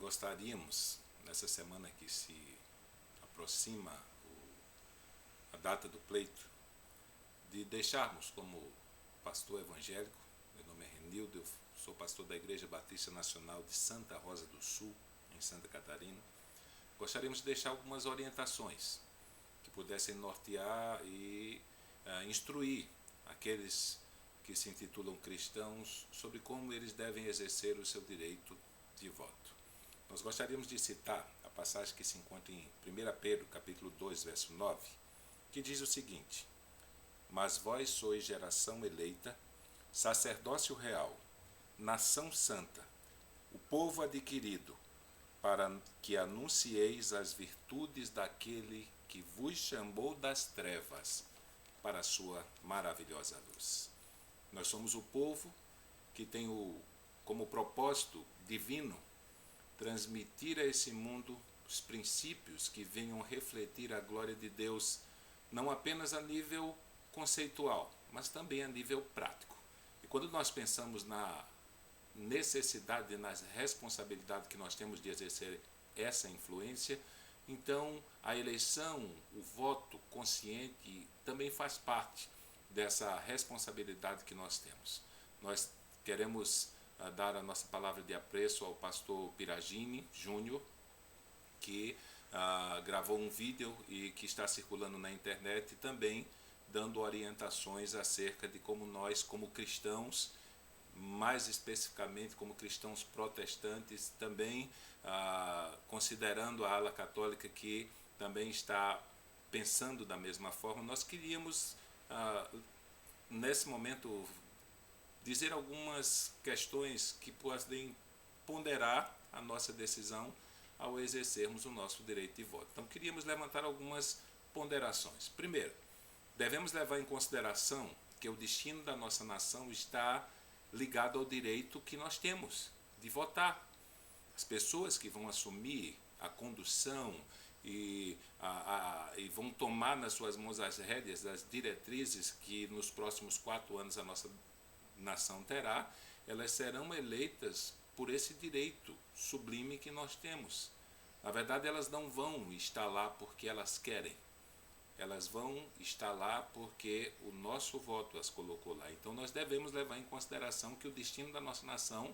gostaríamos, nessa semana que se aproxima a data do pleito, de deixarmos como pastor evangélico. Meu nome é Renildo, eu sou pastor da Igreja Batista Nacional de Santa Rosa do Sul, em Santa Catarina. Gostaríamos de deixar algumas orientações que pudessem nortear e instruir aqueles que se intitulam cristãos sobre como eles devem exercer o seu direito de voto. Nós gostaríamos de citar a passagem que se encontra em 1 Pedro, capítulo 2, verso 9, que diz o seguinte: Mas vós sois geração eleita, sacerdócio real, nação santa, o povo adquirido, para que anuncieis as virtudes daquele que vos chamou das trevas para a sua maravilhosa luz. Nós somos o povo que tem como propósito divino transmitir a esse mundo os princípios que venham refletir a glória de Deus, não apenas a nível conceitual, mas também a nível prático. E quando nós pensamos na necessidade, na responsabilidade que nós temos de exercer essa influência, então a eleição, o voto consciente também faz parte dessa responsabilidade que nós temos. Nós queremos dar a nossa palavra de apreço ao pastor Piragini Júnior, que gravou um vídeo e que está circulando na internet, também dando orientações acerca de como nós, como cristãos, mais especificamente como cristãos protestantes, também considerando a ala católica que também está pensando da mesma forma, nós queríamos, nesse momento, dizer algumas questões que podem ponderar a nossa decisão ao exercermos o nosso direito de voto. Então, queríamos levantar algumas ponderações. Primeiro, devemos levar em consideração que o destino da nossa nação está ligado ao direito que nós temos de votar. As pessoas que vão assumir a condução e vão tomar nas suas mãos as rédeas das diretrizes que nos próximos 4 anos a nossa nação terá, elas serão eleitas por esse direito sublime que nós temos. Na verdade, elas não vão estar lá porque elas querem. Elas vão estar lá porque o nosso voto as colocou lá. Então nós devemos levar em consideração que o destino da nossa nação,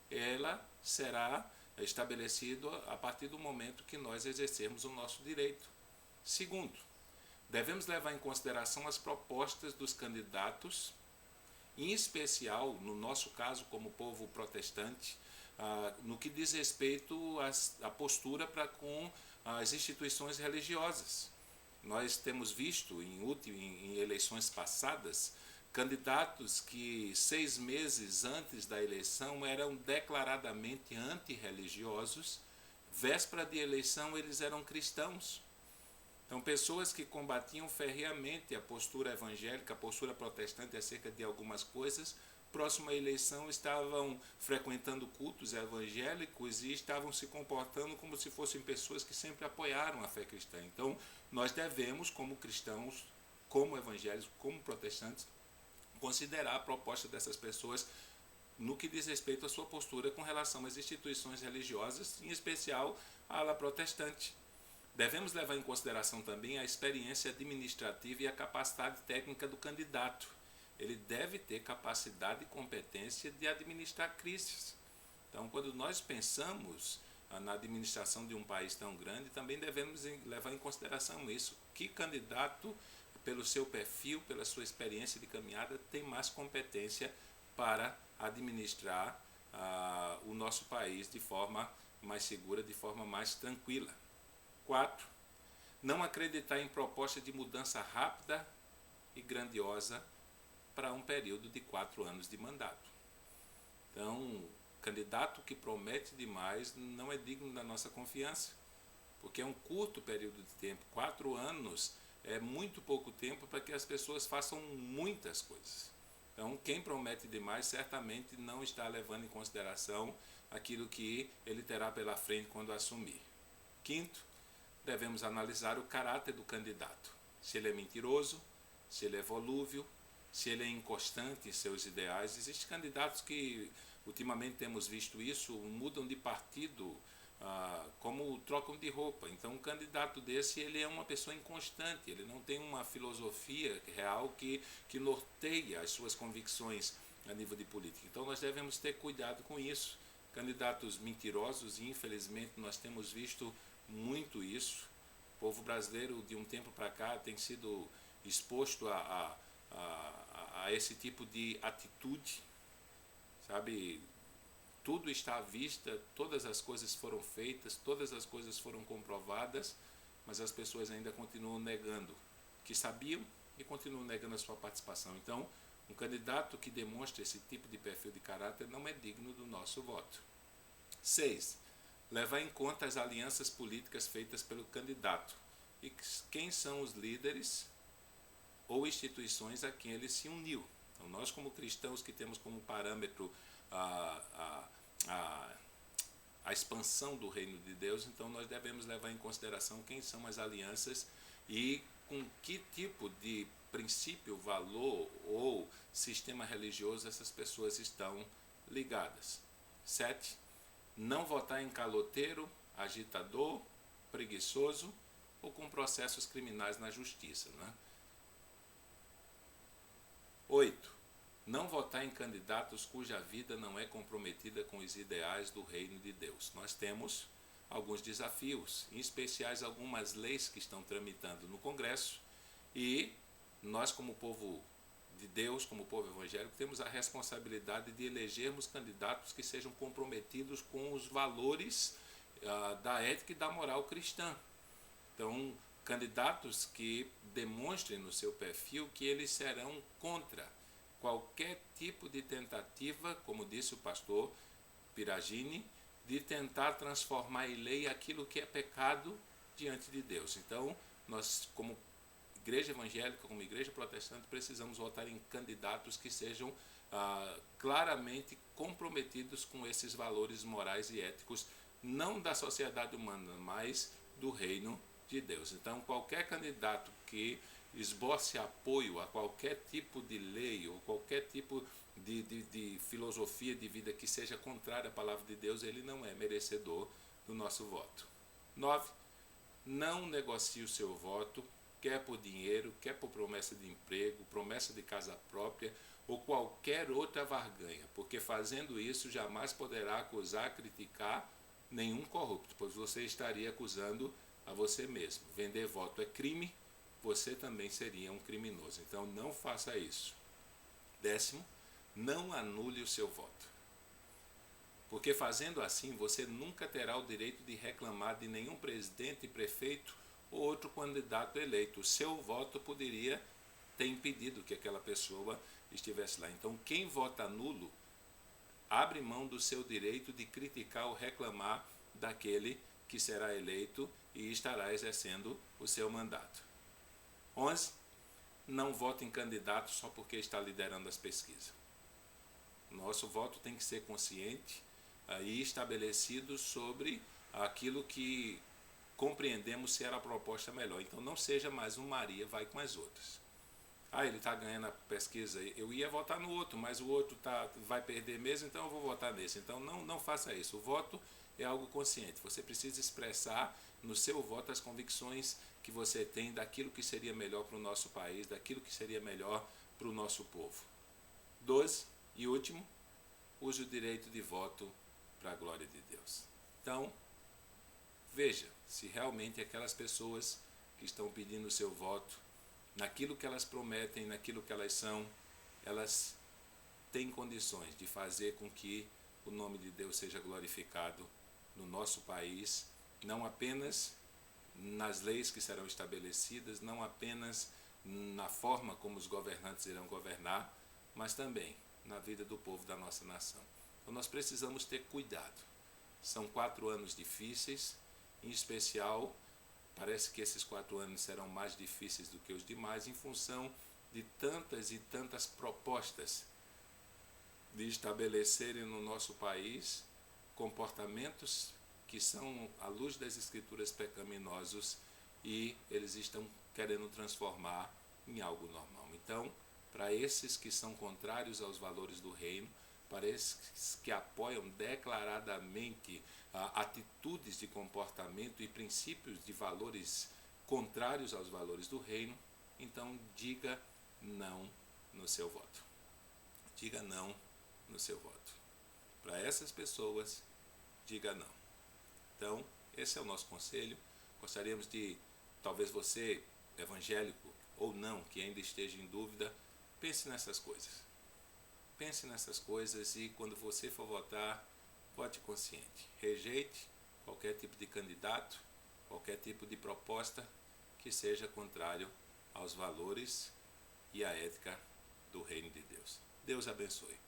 ela será estabelecido a partir do momento que nós exercermos o nosso direito. Segundo, devemos levar em consideração as propostas dos candidatos, em especial, no nosso caso, como povo protestante, no que diz respeito à postura para com as instituições religiosas. Nós temos visto em eleições passadas candidatos que 6 meses antes da eleição eram declaradamente antirreligiosos, véspera de eleição eles eram cristãos. Então, pessoas que combatiam ferreamente a postura evangélica, a postura protestante acerca de algumas coisas, próxima à eleição estavam frequentando cultos evangélicos e estavam se comportando como se fossem pessoas que sempre apoiaram a fé cristã. Então, nós devemos, como cristãos, como evangélicos, como protestantes, considerar a proposta dessas pessoas no que diz respeito à sua postura com relação às instituições religiosas, em especial a ala protestante. Devemos levar em consideração também a experiência administrativa e a capacidade técnica do candidato. Ele deve ter capacidade e competência de administrar crises. Então, quando nós pensamos na administração de um país tão grande, também devemos levar em consideração isso. Que candidato, pelo seu perfil, pela sua experiência de caminhada, tem mais competência para administrar o nosso país de forma mais segura, de forma mais tranquila. 4. Não acreditar em proposta de mudança rápida e grandiosa para um período de 4 anos de mandato. Então, candidato que promete demais não é digno da nossa confiança, porque é um curto período de tempo. 4 anos é muito pouco tempo para que as pessoas façam muitas coisas. Então, quem promete demais certamente não está levando em consideração aquilo que ele terá pela frente quando assumir. 5. Devemos analisar o caráter do candidato. Se ele é mentiroso, se ele é volúvel, se ele é inconstante em seus ideais. Existem candidatos que, ultimamente temos visto isso, mudam de partido como trocam de roupa. Então, um candidato desse, ele é uma pessoa inconstante, ele não tem uma filosofia real que norteia as suas convicções a nível de política. Então, nós devemos ter cuidado com isso. Candidatos mentirosos, e infelizmente nós temos visto muito isso. O povo brasileiro, de um tempo para cá, tem sido exposto a esse tipo de atitude, sabe? Tudo está à vista, todas as coisas foram feitas, todas as coisas foram comprovadas, mas as pessoas ainda continuam negando que sabiam e continuam negando a sua participação. Então, um candidato que demonstra esse tipo de perfil de caráter não é digno do nosso voto. 6. Levar em conta as alianças políticas feitas pelo candidato e quem são os líderes ou instituições a quem ele se uniu. Então, nós como cristãos que temos como parâmetro a expansão do reino de Deus, então nós devemos levar em consideração quem são as alianças e com que tipo de princípio, valor ou sistema religioso essas pessoas estão ligadas. 7. Não votar em caloteiro, agitador, preguiçoso ou com processos criminais na justiça, né? 8. Não votar em candidatos cuja vida não é comprometida com os ideais do reino de Deus. Nós temos alguns desafios, em especial algumas leis que estão tramitando no Congresso, e nós como povo de Deus, como povo evangélico, temos a responsabilidade de elegermos candidatos que sejam comprometidos com os valores da ética e da moral cristã. Então, candidatos que demonstrem no seu perfil que eles serão contra qualquer tipo de tentativa, como disse o pastor Piragini, de tentar transformar em lei aquilo que é pecado diante de Deus. Então, nós, como igreja evangélica, como igreja protestante, precisamos votar em candidatos que sejam claramente comprometidos com esses valores morais e éticos, não da sociedade humana, mas do reino de Deus. Então, qualquer candidato que esboce apoio a qualquer tipo de lei ou qualquer tipo de filosofia de vida que seja contrária à palavra de Deus, ele não é merecedor do nosso voto. 9. Não negocie o seu voto, quer por dinheiro, quer por promessa de emprego, promessa de casa própria ou qualquer outra barganha, porque fazendo isso jamais poderá acusar, criticar nenhum corrupto, pois você estaria acusando a você mesmo. Vender voto é crime, você também seria um criminoso. Então não faça isso. 10º, não anule o seu voto. Porque fazendo assim, você nunca terá o direito de reclamar de nenhum presidente, prefeito ou outro candidato eleito. O seu voto poderia ter impedido que aquela pessoa estivesse lá. Então quem vota nulo abre mão do seu direito de criticar ou reclamar daquele que será eleito e estará exercendo o seu mandato. 11. Não vote em candidato só porque está liderando as pesquisas. Nosso voto tem que ser consciente e estabelecido sobre aquilo que compreendemos ser a proposta melhor. Então não seja mais um Maria, vai com as outras. Ele está ganhando a pesquisa, eu ia votar no outro, mas o outro vai perder mesmo, então eu vou votar nesse. Então não faça isso. O voto é algo consciente. Você precisa expressar no seu voto as convicções que você tem daquilo que seria melhor para o nosso país, daquilo que seria melhor para o nosso povo. 12. E último, use o direito de voto para a glória de Deus. Então, veja se realmente aquelas pessoas que estão pedindo o seu voto, naquilo que elas prometem, naquilo que elas são, elas têm condições de fazer com que o nome de Deus seja glorificado no nosso país, não apenas nas leis que serão estabelecidas, não apenas na forma como os governantes irão governar, mas também na vida do povo da nossa nação. Então nós precisamos ter cuidado. São 4 anos difíceis, em especial, parece que esses 4 anos serão mais difíceis do que os demais, em função de tantas e tantas propostas de estabelecerem no nosso país comportamentos que são, à luz das Escrituras, pecaminosos, e eles estão querendo transformar em algo normal. Então, para esses que são contrários aos valores do reino, parece que apoiam declaradamente atitudes de comportamento e princípios de valores contrários aos valores do reino, então diga não no seu voto. Diga não no seu voto. Para essas pessoas, diga não. Então, esse é o nosso conselho. Gostaríamos de, talvez você, evangélico ou não, que ainda esteja em dúvida, pense nessas coisas. Pense nessas coisas e quando você for votar, vote consciente. Rejeite qualquer tipo de candidato, qualquer tipo de proposta que seja contrário aos valores e à ética do reino de Deus. Deus abençoe.